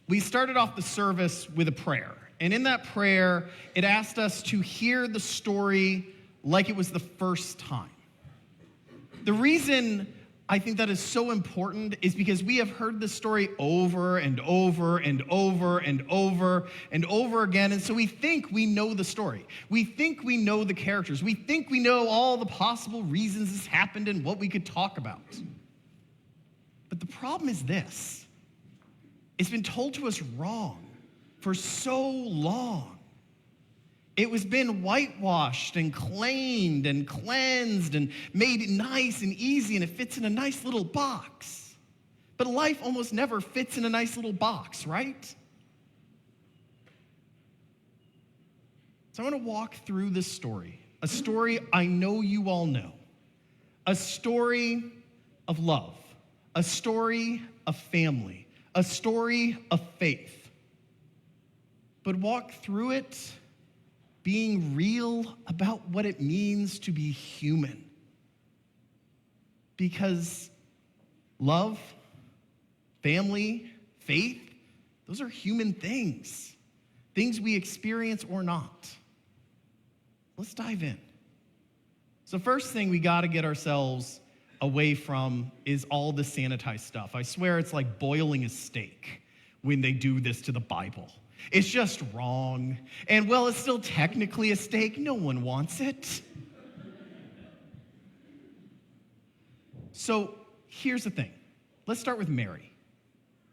We started off the service with a prayer. And in that prayer, it asked us to hear the story like it was the first time. The reason I think that is so important is because we have heard this story over and over and over and over and over again. And so we think we know the story. We think we know the characters. We think we know all the possible reasons this happened and what we could talk about. But the problem is this. It's been told to us wrong for so long. It was been whitewashed and cleaned and cleansed and made nice and easy, and it fits in a nice little box. But life almost never fits in a nice little box, right? So I want to walk through this story, a story I know you all know, a story of love, a story of family, a story of faith. But walk through it being real about what it means to be human. Because love, family, faith, those are human things we experience or not. Let's dive in. So first thing we got to get ourselves away from is all the sanitized stuff. I swear it's like boiling a steak when they do this to the Bible. It's just wrong. And well, it's still technically a steak. No one wants it. So here's the thing. Let's start with Mary.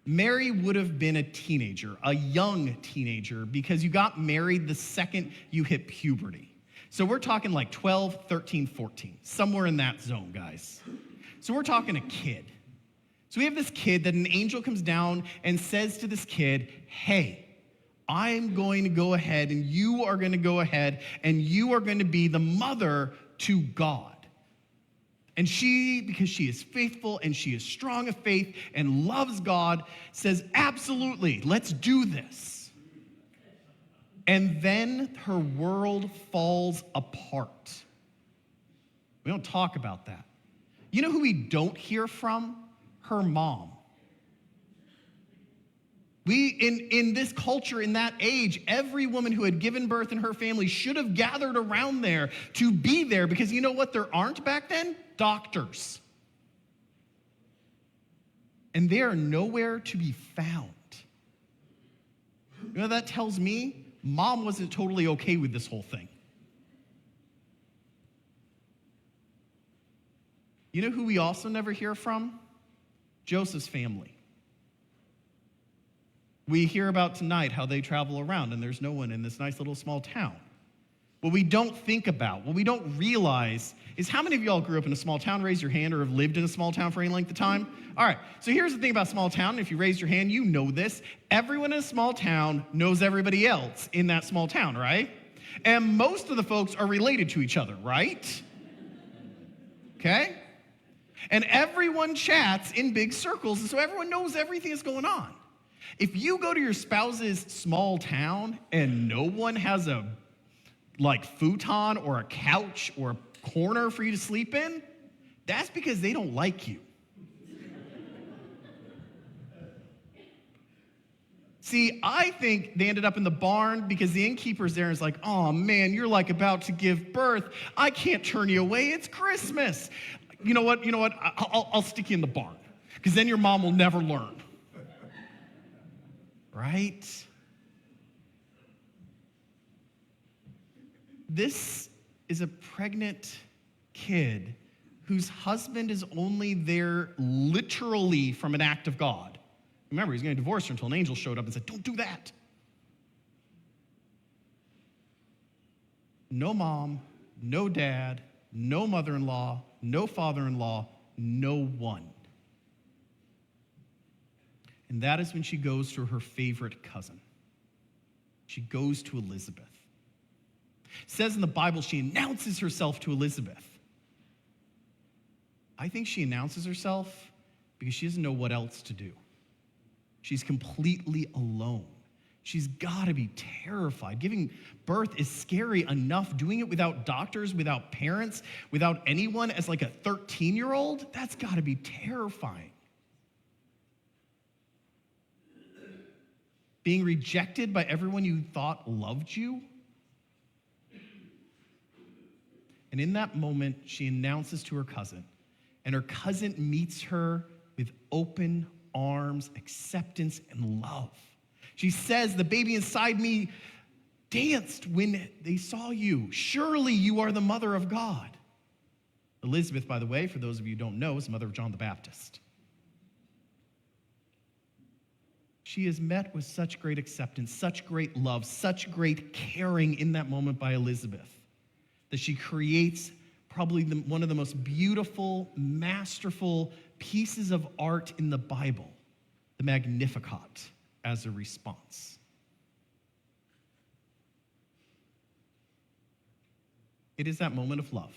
Mary would have been a teenager, a young teenager, because you got married the second you hit puberty. So we're talking like 12, 13, 14, somewhere in that zone, guys. So we're talking a kid. So we have this kid that an angel comes down and says to this kid, hey, I'm going to go ahead and you are going to go ahead and you are going to be the mother to God. And she, because she is faithful and she is strong of faith and loves God, says, absolutely, let's do this. And then her world falls apart. We don't talk about that. You know who we don't hear from? Her mom. In this culture, in that age, every woman who had given birth in her family should have gathered around there to be there, because you know what there aren't back then? Doctors. And they are nowhere to be found. You know what that tells me? Mom wasn't totally okay with this whole thing. You know who we also never hear from? Joseph's family. We hear about tonight how they travel around and there's no one in this nice little small town. What we don't think about, what we don't realize is how many of y'all grew up in a small town, raise your hand, or have lived in a small town for any length of time? All right, so here's the thing about small town. If you raise your hand, you know this. Everyone in a small town knows everybody else in that small town, right? And most of the folks are related to each other, right? Okay? And everyone chats in big circles, and so everyone knows everything that's going on. If you go to your spouse's small town and no one has a futon or a couch or a corner for you to sleep in, that's because they don't like you. See, I think they ended up in the barn because the innkeeper's there and is like, oh man, you're like about to give birth. I can't turn you away. It's Christmas. You know what? I'll stick you in the barn because then your mom will never learn. Right? This is a pregnant kid whose husband is only there literally from an act of God. Remember, he's going to divorce her until an angel showed up and said, don't do that. No mom, no dad, no mother-in-law, no father-in-law, no one. And that is when she goes to her favorite cousin. She goes to Elizabeth. It says in the Bible she announces herself to Elizabeth. I think she announces herself because she doesn't know what else to do. She's completely alone. She's got to be terrified. Giving birth is scary enough. Doing it without doctors, without parents, without anyone as like a 13-year-old, that's got to be terrifying. being rejected by everyone you thought loved you. And in that moment, she announces to her cousin, and her cousin meets her with open arms, acceptance, and love. She says, "The baby inside me danced when they saw you. Surely you are the mother of God." Elizabeth, by the way, for those of you who don't know, is the mother of John the Baptist. She is met with such great acceptance, such great love, such great caring in that moment by Elizabeth, that she creates probably one of the most beautiful, masterful pieces of art in the Bible, the Magnificat, as a response. It is that moment of love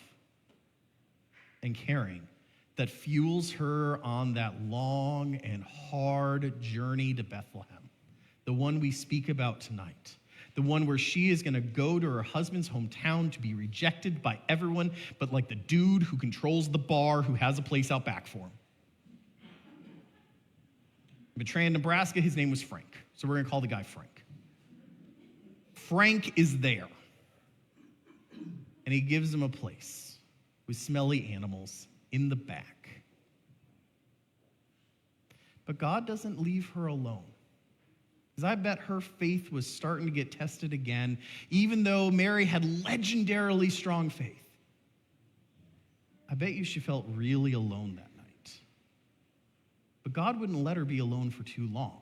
and caring that fuels her on that long and hard journey to Bethlehem, the one we speak about tonight, the one where she is going to go to her husband's hometown to be rejected by everyone but like the dude who controls the bar who has a place out back for him. In Betraying Nebraska, his name was Frank, so we're going to call the guy Frank. Frank is there, and he gives him a place with smelly animals in the back. But God doesn't leave her alone, because I bet her faith was starting to get tested again, even though Mary had legendarily strong faith. I bet you she felt really alone that night. But God wouldn't let her be alone for too long.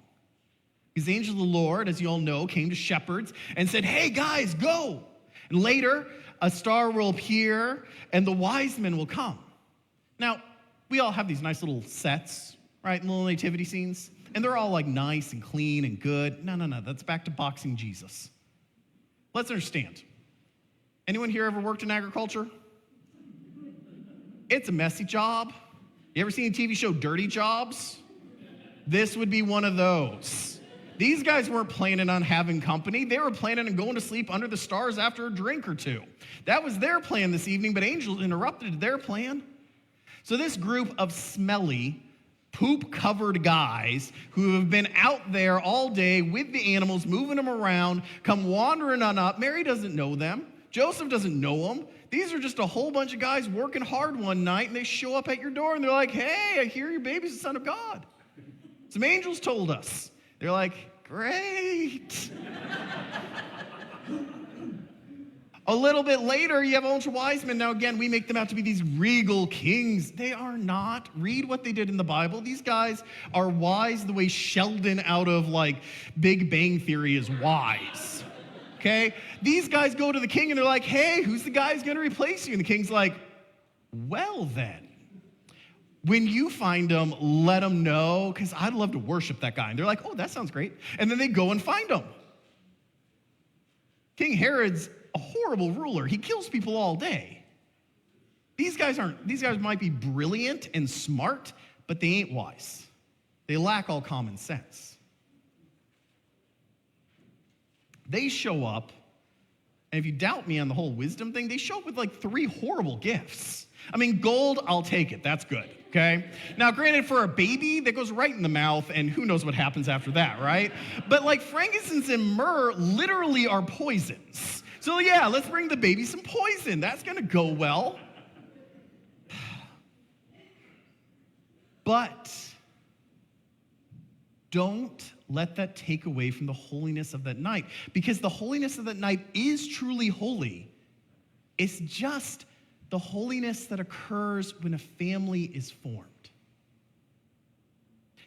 Because the angel of the Lord, as you all know, came to shepherds and said, "Hey guys, go." And later, a star will appear and the wise men will come. Now, we all have these nice little sets, right? Little nativity scenes. And they're all like nice and clean and good. No. That's back to boxing Jesus. Let's understand. Anyone here ever worked in agriculture? It's a messy job. You ever seen a TV show, Dirty Jobs? This would be one of those. These guys weren't planning on having company. They were planning on going to sleep under the stars after a drink or two. That was their plan this evening, but angels interrupted their plan. So this group of smelly, poop-covered guys who have been out there all day with the animals, moving them around, come wandering on up. Mary doesn't know them. Joseph doesn't know them. These are just a whole bunch of guys working hard one night, and they show up at your door, and they're like, "Hey, I hear your baby's the Son of God. Some angels told us." They're like, "Great." A little bit later, you have a bunch of wise men. Now, again, we make them out to be these regal kings. They are not. Read what they did in the Bible. These guys are wise the way Sheldon out of, like, Big Bang Theory is wise. Okay? These guys go to the king, and they're like, "Hey, who's the guy who's going to replace you?" And the king's like, "Well, then, when you find him, let him know, because I'd love to worship that guy." And they're like, "Oh, that sounds great." And then they go and find him. King Herod's a horrible ruler. He kills people all day. These guys might be brilliant and smart, but they ain't wise. They lack all common sense. They show up, and if you doubt me on the whole wisdom thing, they show up with like 3 horrible gifts. I mean, gold, I'll take it. That's good, okay? Now, granted, for a baby, that goes right in the mouth, and who knows what happens after that, right? But like frankincense and myrrh literally are poisons. So yeah, let's bring the baby some poison. That's going to go well. But don't let that take away from the holiness of that night, because the holiness of that night is truly holy. It's just the holiness that occurs when a family is formed.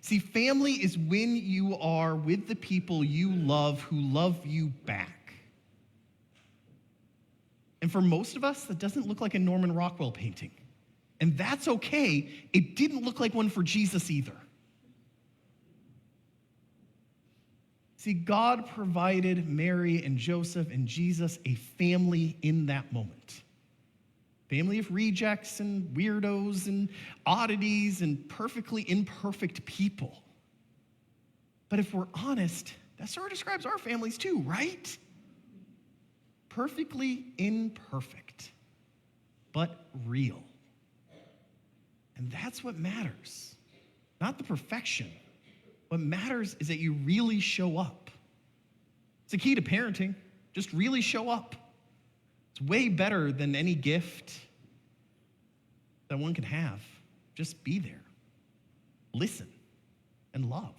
See, family is when you are with the people you love who love you back. And for most of us, that doesn't look like a Norman Rockwell painting. And that's okay. It didn't look like one for Jesus either. See, God provided Mary and Joseph and Jesus a family in that moment. Family of rejects and weirdos and oddities and perfectly imperfect people. But if we're honest, that sort of describes our families too, right? Perfectly imperfect, but real. And that's what matters. Not the perfection. What matters is that you really show up. It's a key to parenting. Just really show up. It's way better than any gift that one can have. Just be there. Listen and love.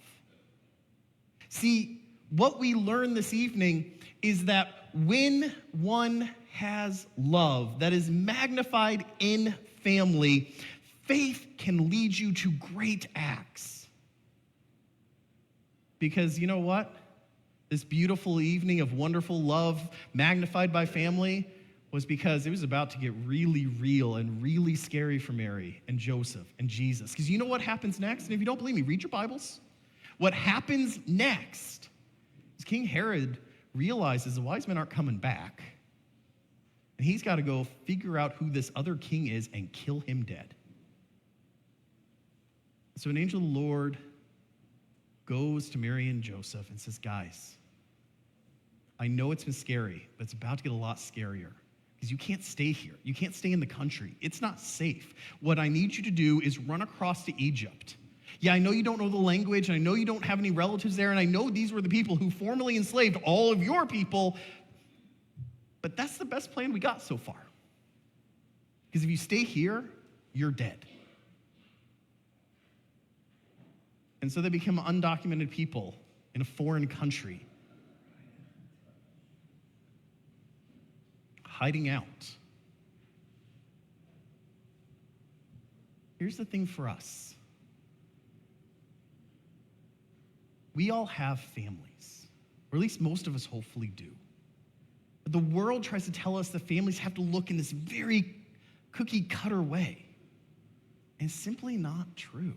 See, what we learn this evening is that when one has love that is magnified in family, faith can lead you to great acts. Because you know what? This beautiful evening of wonderful love magnified by family was because it was about to get really real and really scary for Mary and Joseph and Jesus. Because you know what happens next? And if you don't believe me, read your Bibles. What happens next is King Herod realizes the wise men aren't coming back. And he's got to go figure out who this other king is and kill him dead. So an angel of the Lord goes to Mary and Joseph and says, guys, I know it's been scary, but it's about to get a lot scarier. Because you can't stay here. You can't stay in the country. It's not safe. What I need you to do is run across to Egypt. Yeah, I know you don't know the language, and I know you don't have any relatives there, and I know these were the people who formerly enslaved all of your people, but that's the best plan we got so far. Because if you stay here, you're dead. And so they become undocumented people in a foreign country, hiding out. Here's the thing for us. We all have families, or at least most of us hopefully do. But the world tries to tell us that families have to look in this very cookie cutter way. And it's simply not true.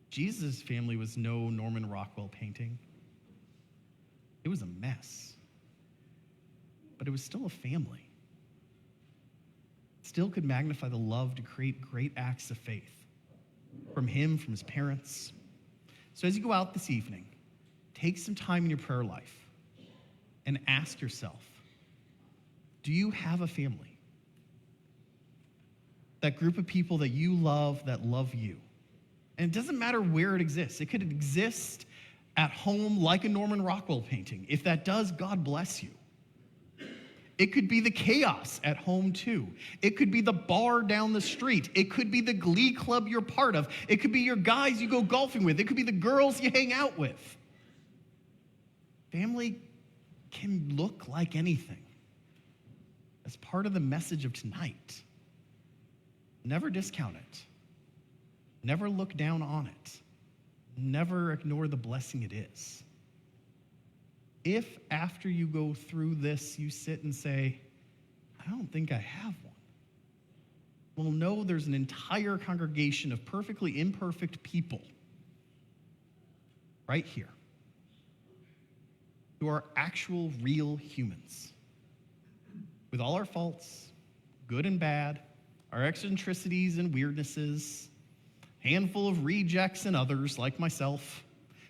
Jesus' family was no Norman Rockwell painting. It was a mess. But it was still a family. It still could magnify the love to create great acts of faith from him, from his parents. So as you go out this evening, take some time in your prayer life and ask yourself, do you have a family? That group of people that you love, that love you. And it doesn't matter where it exists. It could exist at home like a Norman Rockwell painting. If that does, God bless you. It could be the chaos at home too. It could be the bar down the street. It could be the glee club you're part of. It could be your guys you go golfing with. It could be the girls you hang out with. Family can look like anything. That's part of the message of tonight. Never discount it. Never look down on it. Never ignore the blessing it is. If after you go through this, you sit and say, I don't think I have one. Well, no, there's an entire congregation of perfectly imperfect people right here who are actual, real humans with all our faults, good and bad, our eccentricities and weirdnesses, handful of rejects and others like myself,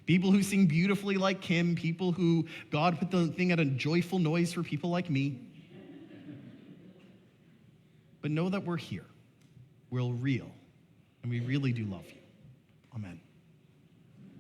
people who sing beautifully like Kim, people who God put the thing at a joyful noise for people like me. But know that we're here, we're real, and we really do love you. Amen.